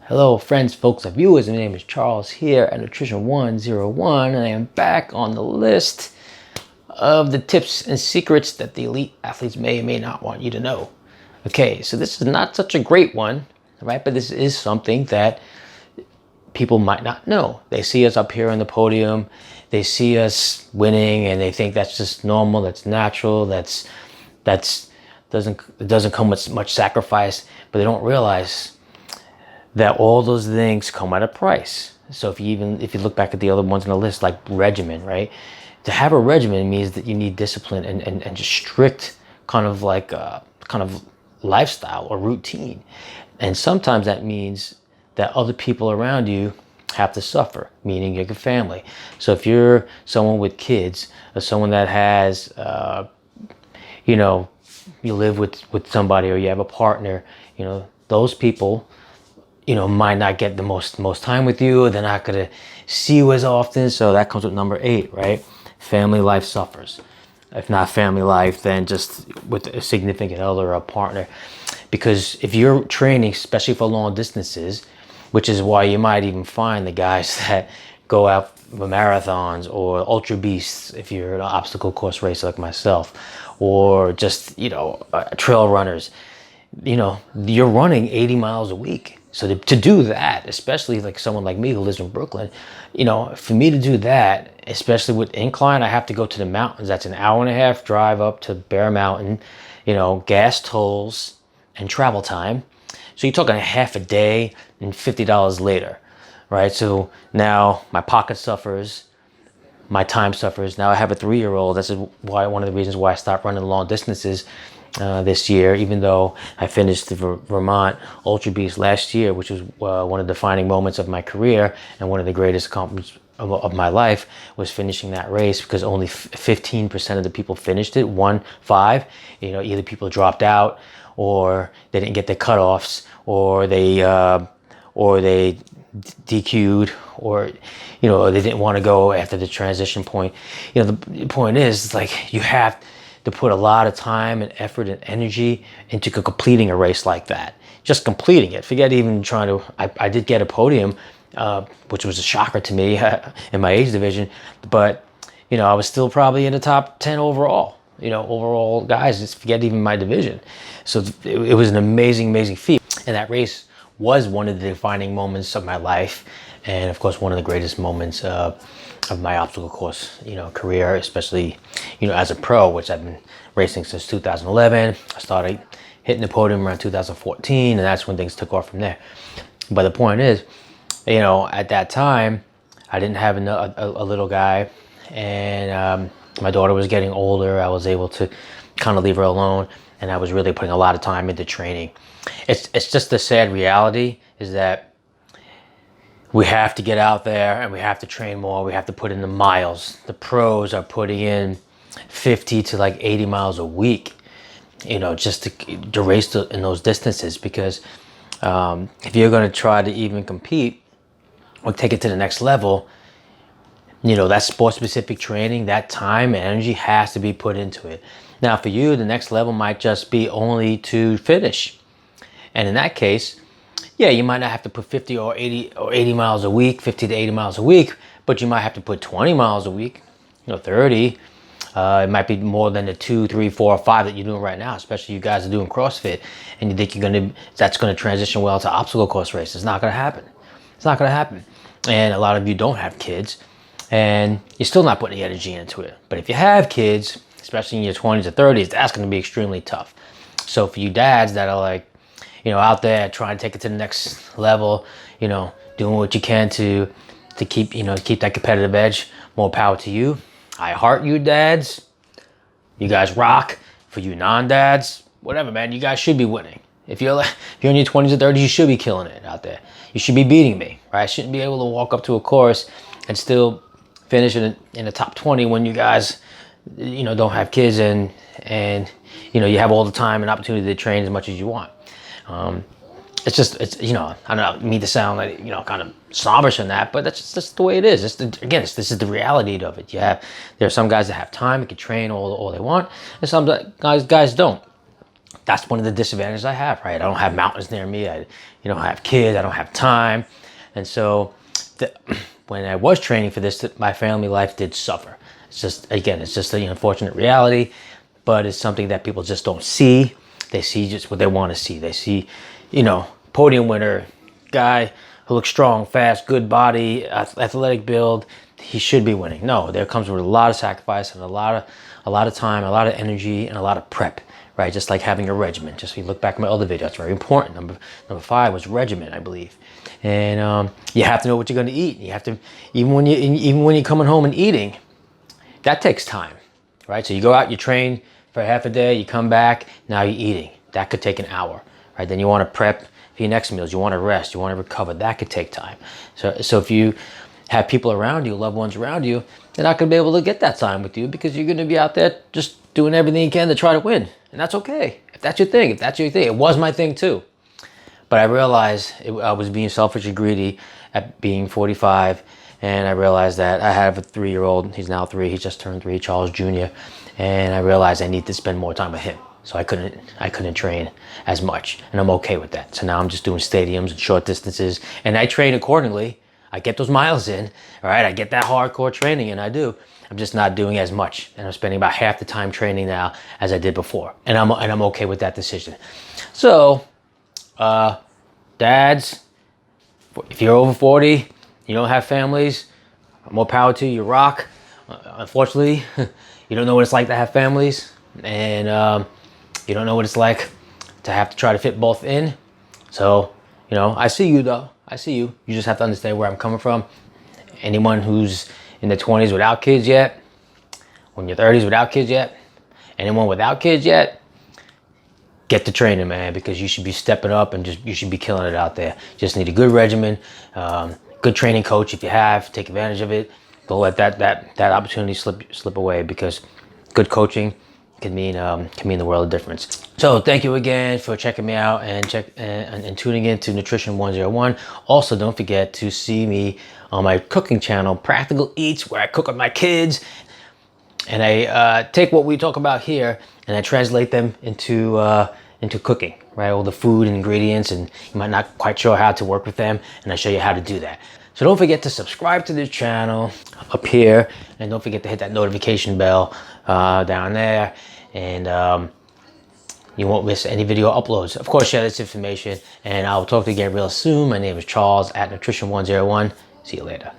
Hello friends, folks, and viewers. My name is Charles here at Nutrition 101, and I am back on the list of the tips and secrets that the elite athletes may or may not want you to know. Okay, so this is not such a great one, right? But this is something that people might not know. They see us up here on the podium, they see us winning, and they think that's just normal, that's natural, that's doesn't come with much sacrifice, but they don't realize that all those things come at a price. So if you look back at the other ones on the list, like regimen, right? To have a regimen means that you need discipline and just strict kind of lifestyle or routine. And sometimes that means that other people around you have to suffer, meaning your family. So if you're someone with kids or someone that has, you live with somebody or you have a partner, those people, might not get the most time with you. They're not going to see you as often. So that comes with number 8, right? Family life suffers. If not family life, then just with a significant other or a partner. Because if you're training, especially for long distances, which is why you might even find the guys that go out for marathons or ultra beasts, if you're an obstacle course racer like myself, or just, trail runners, you're running 80 miles a week. So to do that, especially like someone like me who lives in Brooklyn, for me to do that, especially with incline, I have to go to the mountains. That's an hour and a half drive up to Bear Mountain, gas tolls and travel time. So you're talking a half a day and $50 later, right? So now my pocket suffers, my time suffers. Now I have a 3-year-old. This is one of the reasons why I stopped running long distances this year, even though I finished the Vermont Ultra Beast last year, which was one of the defining moments of my career and one of the greatest accomplishments of my life, was finishing that race, because only 15% of the people finished it. 1-5, either people dropped out, or they didn't get their cutoffs, or they DQ'd, or they didn't want to go after the transition point. The point is, like, you have to put a lot of time and effort and energy into completing a race like that. Just completing it. Forget even trying to. I did get a podium, which was a shocker to me in my age division, but I was still probably in the top 10 overall. Overall guys. Just forget even my division. So it was an amazing feat, and that race was one of the defining moments of my life, and of course one of the greatest moments of my obstacle course career, especially as a pro, which I've been racing since 2011. I started hitting the podium around 2014, and that's when things took off from there. But the point is, at that time I didn't have a little guy, and my daughter was getting older. I was able to kind of leave her alone, and I was really putting a lot of time into training. It's just the sad reality is that we have to get out there and we have to train more. We have to put in the miles. The pros are putting in 50 to like 80 miles a week, just to race in those distances. Because if you're going to try to even compete or take it to the next level, that sport-specific training, that time and energy has to be put into it. Now, for you, the next level might just be only to finish. And in that case, yeah, you might not have to put 50 or 80 miles a week, 50 to 80 miles a week, but you might have to put 20 miles a week, 30. It might be more than the 2, 3, 4, or 5 that you're doing right now, especially you guys are doing CrossFit, and you think that's going to transition well to obstacle course races. It's not going to happen. It's not going to happen. And a lot of you don't have kids, and you're still not putting the energy into it. But if you have kids, especially in your 20s or 30s, that's going to be extremely tough. So for you dads that are like, out there trying to take it to the next level, doing what you can to keep that competitive edge, more power to you. I heart you dads. You guys rock. For you non-dads, whatever, man, you guys should be winning. If you're in your 20s or 30s, you should be killing it out there. You should be beating me, right? I shouldn't be able to walk up to a course and still finish in the top 20 when you guys, don't have kids and you have all the time and opportunity to train as much as you want. It's I don't mean to sound like, kind of snobbish in that, but that's just the way it is. This is the reality of it. There are some guys that have time and can train all they want, and some guys don't. that's one of the disadvantages I have, right? I don't have mountains near me. I have kids. I don't have time. And so when I was training for this, my family life did suffer. It's just, again, it's just the unfortunate reality, but it's something that people just don't see. They see just what they want to see. They see, podium winner, guy who looks strong, fast, good body, athletic build. He should be winning. No, there comes with a lot of sacrifice and a lot of time, a lot of energy, and a lot of prep, right? Just like having a regimen. Just if you look back at my other video, that's very important. Number 5 was regimen, I believe. And you have to know what you're going to eat. You have to, even when you're coming home and eating, that takes time, right? So you go out, you train for half a day, you come back, now you're eating. That could take an hour, right? Then you want to prep for your next meals. You want to rest. You want to recover. That could take time. So if you have people around you, loved ones around you, they're not going to be able to get that time with you because you're going to be out there just doing everything you can to try to win. And that's okay. If that's your thing, it was my thing too. But I realized I was being selfish and greedy at being 45. And I realized that I have a 3-year-old. He's now 3. He just turned 3, Charles Jr. And I realized I need to spend more time with him. So I couldn't train as much. And I'm okay with that. So now I'm just doing stadiums and short distances. And I train accordingly. I get those miles in, all right? I get that hardcore training, and I do. I'm just not doing as much, and I'm spending about half the time training now as I did before, and I'm okay with that decision. So, dads, if you're over 40, you don't have families, more power to you. You rock. Unfortunately, you don't know what it's like to have families, and you don't know what it's like to have to try to fit both in. So, I see you though. I see you. You just have to understand where I'm coming from. Anyone who's in their 20s without kids yet, or in your 30s without kids yet, anyone without kids yet, get to training, man, because you should be stepping up and you should be killing it out there. Just need a good regimen, good training coach if you have. Take advantage of it. Don't let that opportunity slip away, because good coaching can mean the world of difference. So thank you again for checking me out and tuning in to Nutrition 101. Also, don't forget to see me on my cooking channel, Practical Eats, where I cook with my kids, and I take what we talk about here and I translate them into cooking, right? All the food and ingredients, and you might not quite sure how to work with them, and I show you how to do that. So don't forget to subscribe to this channel up here, and don't forget to hit that notification bell down there, and you won't miss any video uploads. Of course, share this information, and I'll talk to you again real soon. My name is Charles at Nutrition 101. See you later.